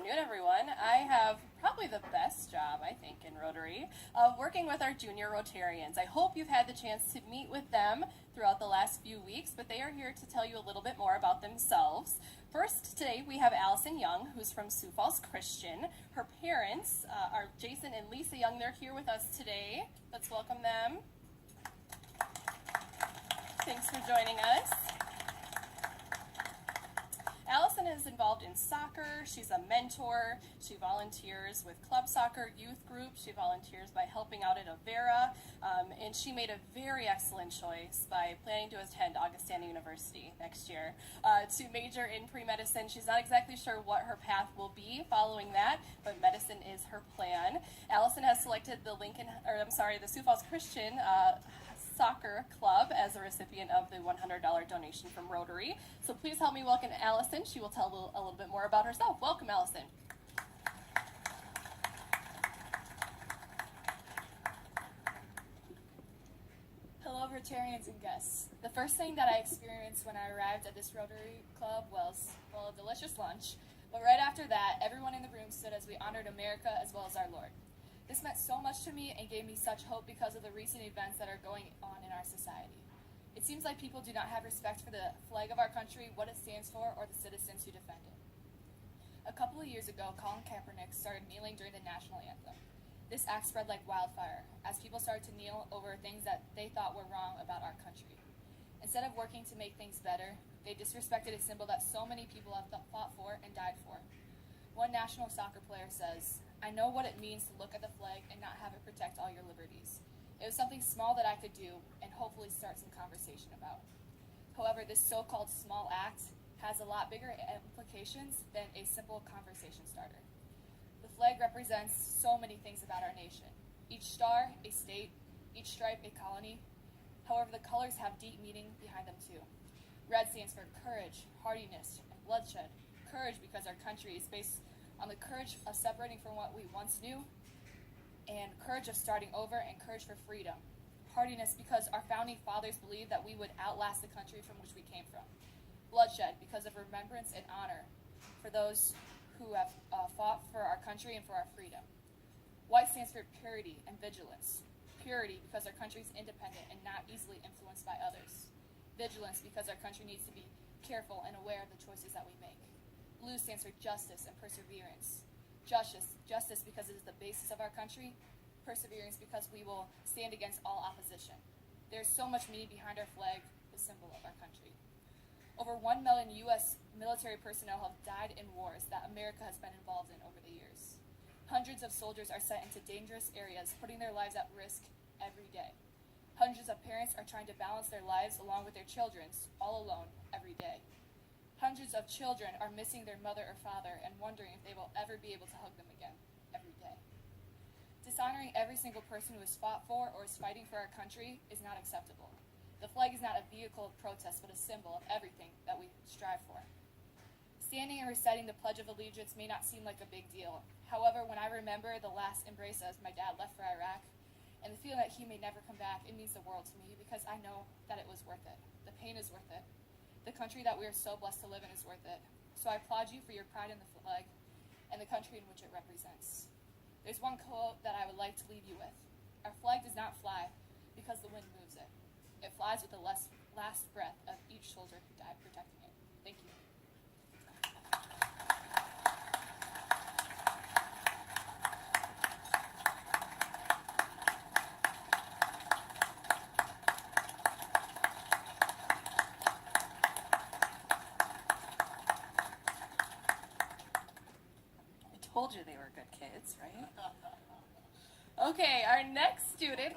afternoon, everyone. I have probably the best job, I think, in Rotary of working with our junior Rotarians. I hope you've had the chance to meet with them throughout the last few weeks, but they are here to tell you a little bit more about themselves. First, today we have Allison Young, who's from Sioux Falls Christian. Her parents are Jason and Lisa Young. They're here with us today. Let's welcome them. Thanks for joining us. Allison is involved in soccer. She's a mentor. She volunteers with club soccer youth group. She volunteers by helping out at Avera. And she made a very excellent choice by planning to attend Augustana University next year to major in pre-medicine. She's not exactly sure what her path will be following that, but medicine is her plan. Allison has selected the Sioux Falls Christian Soccer Club as a recipient of the $100 donation from Rotary. So please help me welcome Allison. She will tell a little bit more about herself. Welcome, Allison. Hello, Rotarians and guests. The first thing that I experienced when I arrived at this Rotary Club was, well, a delicious lunch. But right after that, everyone in the room stood as we honored America as well as our Lord. This meant so much to me and gave me such hope because of the recent events that are going on in our society. It seems like people do not have respect for the flag of our country, what it stands for, or the citizens who defend it. A couple of years ago, Colin Kaepernick started kneeling during the national anthem. This act spread like wildfire as people started to kneel over things that they thought were wrong about our country. Instead of working to make things better, they disrespected a symbol that so many people have fought for and died for. One national soccer player says, "I know what it means to look at the flag and not have it protect all your liberties. It was something small that I could do and hopefully start some conversation about." However, this so-called small act has a lot bigger implications than a simple conversation starter. The flag represents so many things about our nation. Each star, a state, each stripe, a colony. However, the colors have deep meaning behind them too. Red stands for courage, hardiness, and bloodshed. Courage because our country is based on the courage of separating from what we once knew, and courage of starting over, and courage for freedom. Hardiness because our founding fathers believed that we would outlast the country from which we came from. Bloodshed because of remembrance and honor for those who have fought for our country and for our freedom. White stands for purity and vigilance. Purity because our country is independent and not easily influenced by others. Vigilance because our country needs to be careful and aware of the choices that we make. Blue stands for justice and perseverance. Justice because it is the basis of our country. Perseverance because we will stand against all opposition. There is so much meaning behind our flag, the symbol of our country. Over 1 million U.S. military personnel have died in wars that America has been involved in over the years. Hundreds of soldiers are sent into dangerous areas, putting their lives at risk every day. Hundreds of parents are trying to balance their lives along with their children's, all alone, every day. Hundreds of children are missing their mother or father and wondering if they will ever be able to hug them again, every day. Dishonoring every single person who has fought for or is fighting for our country is not acceptable. The flag is not a vehicle of protest, but a symbol of everything that we strive for. Standing and reciting the Pledge of Allegiance may not seem like a big deal. However, when I remember the last embrace as my dad left for Iraq, and the feeling that he may never come back, it means the world to me because I know that it was worth it. The pain is worth it. The country that we are so blessed to live in is worth it. So I applaud you for your pride in the flag and the country in which it represents. There's one quote that I would like to leave you with. Our flag does not fly because the wind moves it. It flies with the last breath of each soldier who died protecting it. Thank you. I told you they were good kids, right? Okay, our next student